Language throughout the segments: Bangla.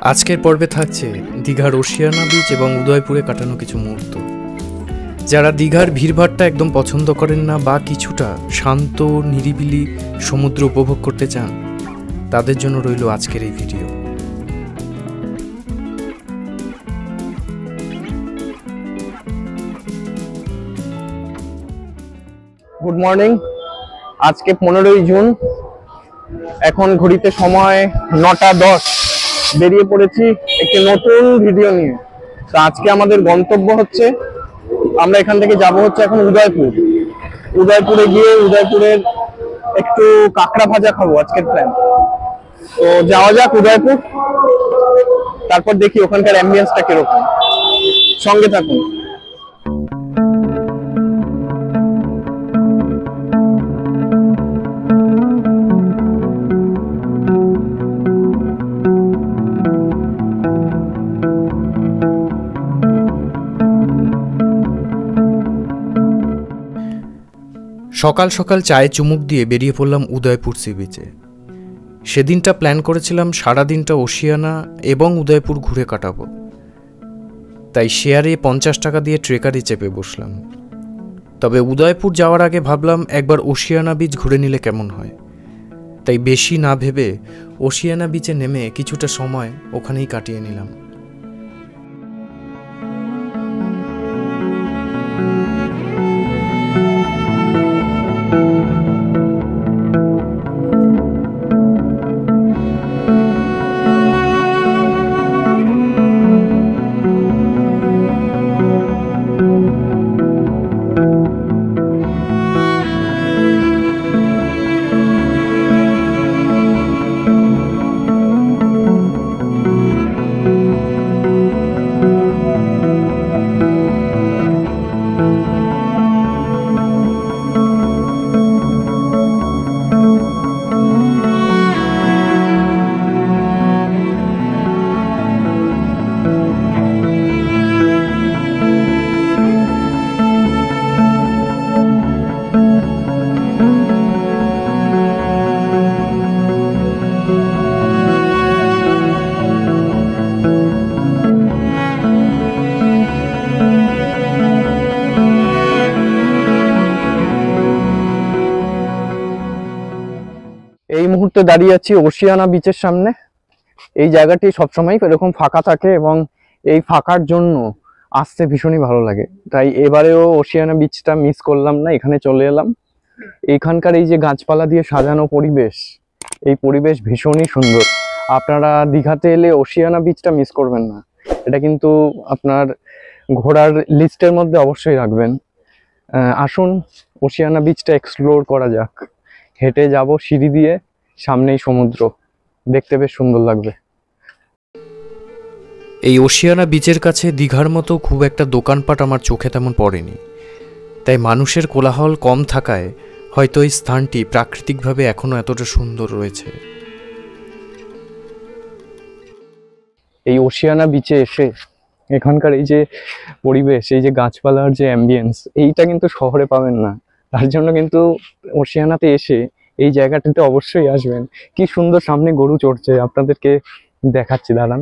আজকের পর্বে থাকছে দীঘার ওশিয়ানা বিচ এবং উদয়পুরে কাটানো কিছু মুহূর্ত। যারা দীঘার ভিড়ভাড়টা একদম পছন্দ করেন না বা কিছুটা শান্ত নিরিবিলি সমুদ্র উপভোগ করতে চান, তাদের জন্য রইল আজকের এই ভিডিও। Good morning. আজকে 15ই জুন, এখন ঘড়িতে সময় 9:10। বেরিয়ে পড়েছি একটি নতুন ভিডিও নিয়ে। তো আজকে আমাদের গন্তব্য হচ্ছে, আমরা এখান থেকে যাব হচ্ছে এখন উদয়পুরে গিয়ে উদয়পুরের একটু কাঁকড়া ভাজা খাবো আজকের প্ল্যান। তো যাওয়া যাক উদয়পুর, তারপর দেখি ওখানকার অ্যাম্বিয়েন্সটা কিরকম। সঙ্গে থাকুন। সকাল সকাল চায়ে চুমুক দিয়ে বেরিয়ে পড়লাম উদয়পুর সি বিচে। সেদিনটা প্ল্যান করেছিলাম সারাদিনটা ওশিয়ানা এবং উদয়পুর ঘুরে কাটাবো, তাই শেয়ারে 50 টাকা দিয়ে ট্রেকারে চেপে বসলাম। তবে উদয়পুর যাওয়ার আগে ভাবলাম একবার ওশিয়ানা বিচ ঘুরে নিলে কেমন হয়, তাই বেশি না ভেবে ওশিয়ানা বিচে নেমে কিছুটা সময় ওখানেই কাটিয়ে নিলাম। এই মুহূর্তে দাঁড়িয়ে আছি ওশিয়ানা বিচের সামনে। এই জায়গাটি সবসময় এরকম ফাঁকা থাকে এবং এই ফাঁকার জন্য আসতে ভীষণই ভালো লাগে। তাই এবারেও ওশিয়ানা বিচটা মিস করলাম না, এখানে চলে এলাম। এইখানকার এই যে গাছপালা দিয়ে সাজানো পরিবেশ, এই পরিবেশ ভীষণই সুন্দর। আপনারা দীঘাতে এলে ওশিয়ানা বিচটা মিস করবেন না, এটা কিন্তু আপনার ঘোরার লিস্টের মধ্যে অবশ্যই রাখবেন। আসুন ওশিয়ানা বিচটা এক্সপ্লোর করা যাক। হেঁটে যাব সিঁড়ি দিয়ে, সামনেই সমুদ্র, দেখতে বেশ সুন্দর লাগবে। এই ওশিয়ানা বিচের কাছে দীঘার মতো খুব একটা দোকানপাট আমার চোখে তেমন পড়েনি, তাই মানুষের কোলাহল কম থাকায় হয়তো এই স্থানটি প্রাকৃতিকভাবে এখনো এতটা সুন্দর রয়েছে। এই ওশিয়ানা বিচে এসে এখানকার এই যে পরিবেশ, এই যে গাছপালার যে অ্যাম্বিয়েন্স, এইটা কিন্তু শহরে পাবেন না। তার জন্য কিন্তু ওশিয়ানাতে এসে এই জায়গাটাতে অবশ্যই আসবেন। কি সুন্দর সামনে গরু চড়ছে, আপনাদেরকে দেখাচ্ছি, দাঁড়ান।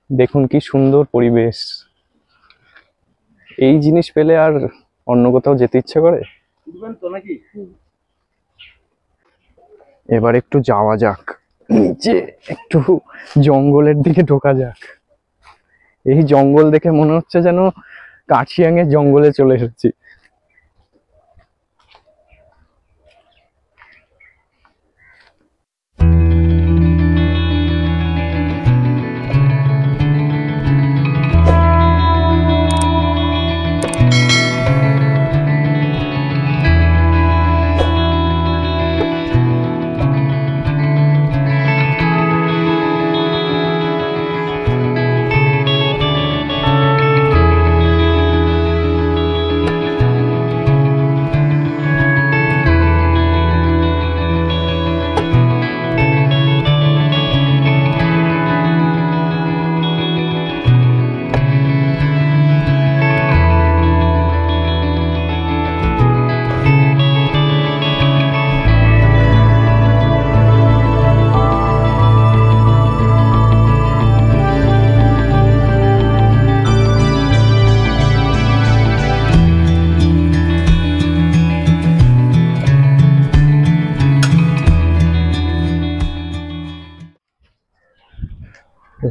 দেখুন কি সুন্দর পরিবেশ। এই জিনিস পেলে আর অন্য কোথাও যেতে ইচ্ছে করে। এবার একটু যাওয়া যাক নিচে, একটু জঙ্গলের দিকে ঢোকা যাক। এই জঙ্গল দেখে মনে হচ্ছে যেন কার্শিয়াংয়ের জঙ্গলে চলে এসেছি।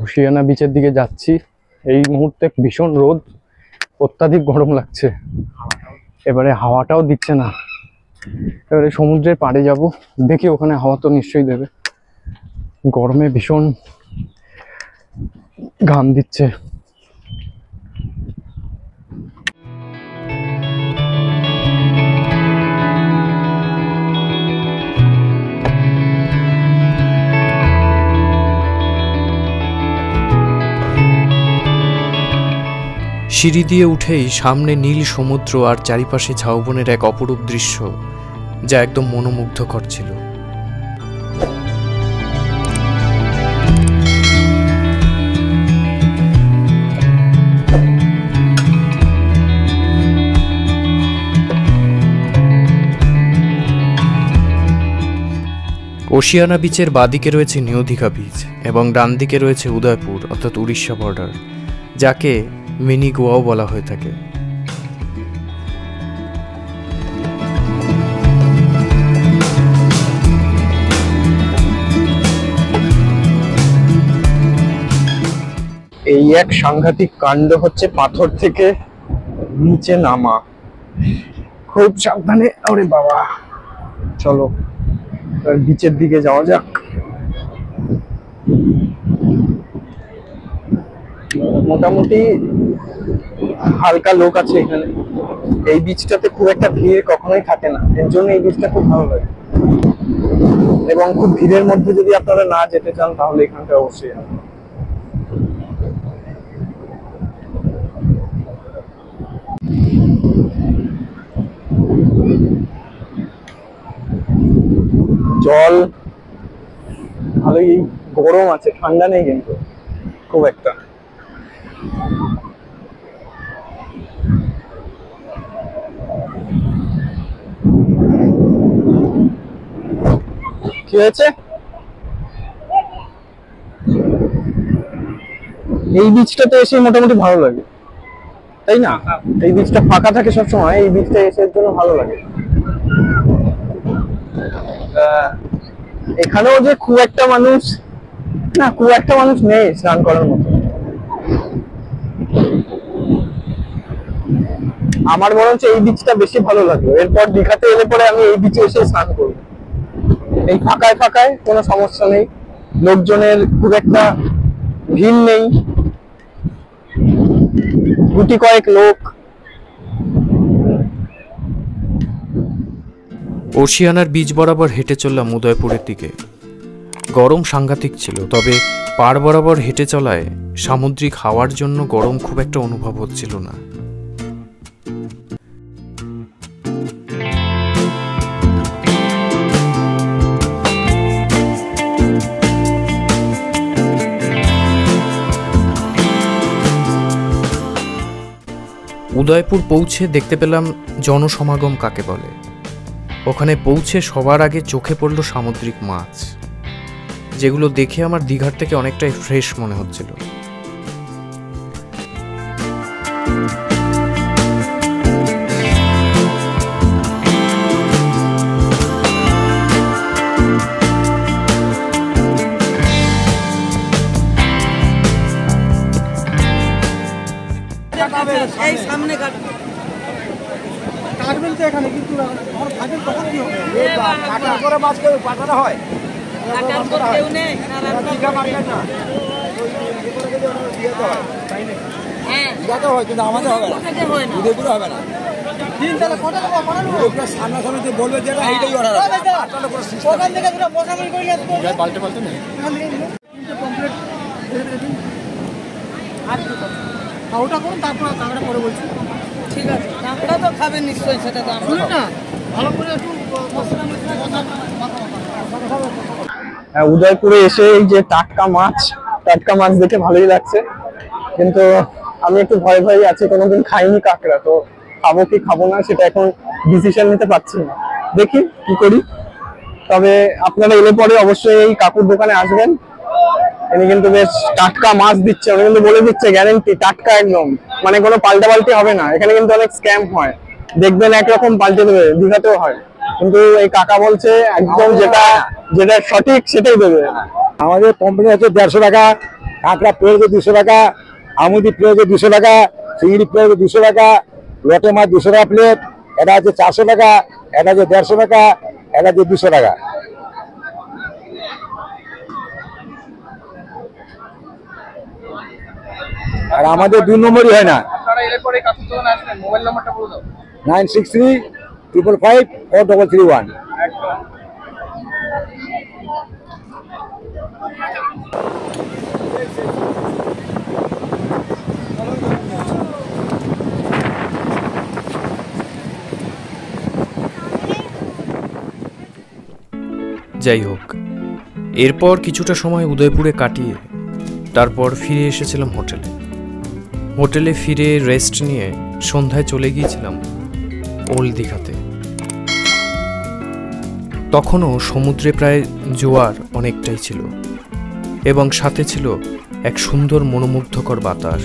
ওশিয়ানা বিচের দিকে যাচ্ছি। এই মুহূর্তে ভীষণ রোদ, অত্যাধিক গরম লাগছে, এবারে হাওয়াটাও দিচ্ছে না। এবারে সমুদ্রের পাড়ে যাব, দেখি ওখানে হাওয়া তো নিশ্চয়ই দেবে। গরমে ভীষণ ঘাম দিচ্ছে। সিঁড়ি দিয়ে উঠেই সামনে নীল সমুদ্র আর চারিপাশে ঝাউবনের এক অপরূপ দৃশ্য, যা একদম মনোমুগ্ধকর ছিল। ওশিয়ানা বিচের বাঁদিকে রয়েছে নিউ দীঘা বিচ এবং ডান দিকে রয়েছে উদয়পুর অর্থাৎ উড়িষ্যা বর্ডার, যাকে মিনি গোয়াও বলা হয়ে থাকে। এই এক সাংঘাতিক কাণ্ড হচ্ছে পাথর থেকে নিচে নামা, খুব সাবধানে। আরে বাবা, চলো বিচের দিকে যাওয়া যাক। মোটামুটি হালকা লোক আছে এখানে। এই বিচটাতে খুব একটা ভিড় কখনোই থাকে না, এর জন্য এই বিচটা খুব ভালো লাগে। এবং খুব ভিড়ের মধ্যে যদি আপনারা না যেতে চান তাহলে এখানটা অবশ্যই আসবেন। জল ভালোই গরম আছে, ঠান্ডা নেই কিন্তু খুব একটা। কি হয়েছে? এই বিচটাতে এসে মোটামুটি ভালো লাগে, তাই না? এই বিচটা ফাঁকা থাকে সবসময়, এই বিচটা এসে জন্য ভালো লাগে। এখানেও যে খুব একটা মানুষ নেই স্নান করার মতো। আমার বরঞ্চ এই বিচটা বেশি ভালো লাগলো। এরপর দীঘাতে এলে পরে আমি এই বিচে এসে স্নান করবো। এই ফাঁকায় ফাঁকায় কোনো সমস্যা নেই, লোকজনের খুব একটা ভিড় নেই, গুটি কয়েক লোক। ওশিয়ানার বিচ বরাবর হেঁটে চললাম উদয়পুরের দিকে। গরম সাংঘাতিক ছিল, তবে পাড় বরাবর হেঁটে চলায় সামুদ্রিক হাওয়ার জন্য গরম খুব একটা অনুভব হচ্ছিল না। উদয়পুর পৌঁছে দেখতে পেলাম জনসমাগম কাকে বলে। ওখানে পৌঁছে সবার আগে চোখে পড়ল সামুদ্রিক মাছ, যেগুলো দেখে আমার দীঘার থেকে অনেকটাই ফ্রেশ মনে হচ্ছিল। এই সামনে কাটবেন তো এখানে, কিন্তু আমার ভাগের তখন কি হবে? কাটার করে মাছ কেউ পাঠানো হয়, কাটার করে কেউ নেই না, দীঘা মার্কেট না দিতে হয়, তাই না? হ্যাঁ দিতে হয়, কিন্তু আমাদের হবে না, উদয়পুরে হবে না। দিন তাহলে কটা উদয়পুরের সামনাসামনি যে বলবে যেটা এইটাই অর্ডার হবে। ওখান থেকে পুরো বসাবই করে আসবো, পাল্টে পাল্টে নেই কমপ্লিট আর কি করব। ওটা করুন, তারপর কাঁকড়া পরে বলছি। ঠিক আছে, কাঁকড়া তো খাবেন নিশ্চয়ই, সেটা তো আমরা না ভালো করে একটু মশলা উদয়পুরে এসে এই যে টাটকা মাছ দেখে ভালোই লাগছে, কিন্তু আমি একটু ভয় আছি, কোনোদিন খাইনি কাঁকড়া, তো খাবো কি খাবো না সেটা এখন ডিসিশন নিতে পারছি না, দেখি কি করি। তবে আপনারা এলে পরে অবশ্যই এই কাকুর দোকানে আসবেন, ইনি কিন্তু বেশ টাটকা মাছ দিচ্ছে, উনি কিন্তু বলে দিচ্ছে গ্যারেন্টি টাটকা একদম, মানে কোনো পাল্টাপাল্টি হবে না। এখানে কিন্তু অনেক স্ক্যাম হয়, দেখবেন একরকম পাল্টে দেবে, দীঘাতেও হয়, কিন্তু এই কাকা বলছে একদম যেটা সঠিক সেটাই দেবে। আমাদের কোম্পানি আছে 150 টাকা কাঁকড়া প্লেটে 200 টাকা, আমুদি প্লেটে 200 টাকা, চিংড়ি প্লেটে 200 টাকা, লটে মাছ 200 টাকা প্লেট, এটা হচ্ছে 400 টাকা, এটা হচ্ছে 150 টাকা, এটা হচ্ছে 200 টাকা। আর আমাদের 2 নম্বরই হয় না। 9635554331। যাই হোক, এরপর কিছুটা সময় উদয়পুরে কাটিয়ে তারপর ফিরে এসেছিলাম হোটেলে ফিরে রেস্ট নিয়ে সন্ধ্যায় চলে গিয়েছিলাম ওল্ড দীঘাতে। তখনও সমুদ্রে প্রায় জোয়ার অনেকটাই ছিল এবং সাথে ছিল এক সুন্দর মনোমুগ্ধকর বাতাস।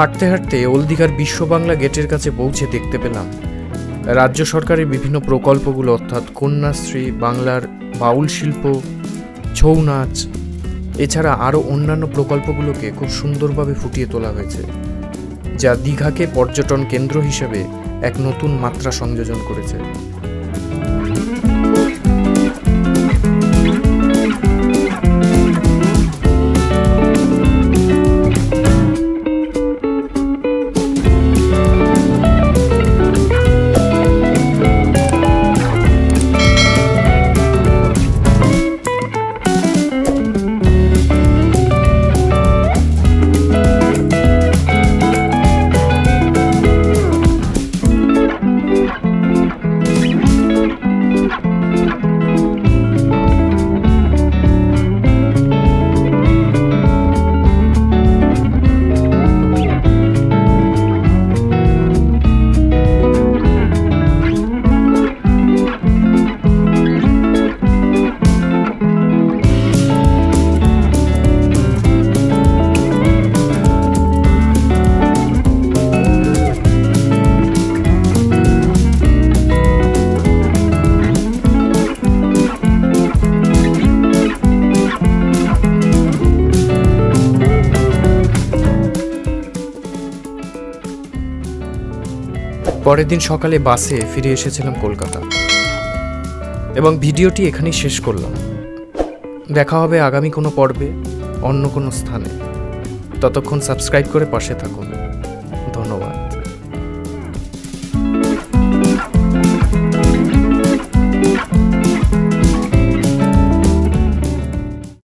হাঁটতে হাঁটতে ওল্ড দীঘার বিশ্ব বাংলা গেটের কাছে পৌঁছে দেখতে পেলাম রাজ্য সরকারের বিভিন্ন প্রকল্পগুলো, অর্থাৎ কন্যাশ্রী, বাংলার বাউল শিল্প, ছৌ নাচ, এছাড়া আরও অন্যান্য প্রকল্পগুলোকে খুব সুন্দরভাবে ফুটিয়ে তোলা হয়েছে, যা দীঘাকে পর্যটন কেন্দ্র হিসেবে এক নতুন মাত্রা সংযোজন করেছে। পরের দিন সকালে বাসে ফিরে এসেছিলাম কলকাতা এবং ভিডিওটি এখানেই শেষ করলাম। দেখা হবে আগামী কোনো পর্বে অন্য কোনো স্থানে। ততক্ষণ সাবস্ক্রাইব করে পাশে থাকুন।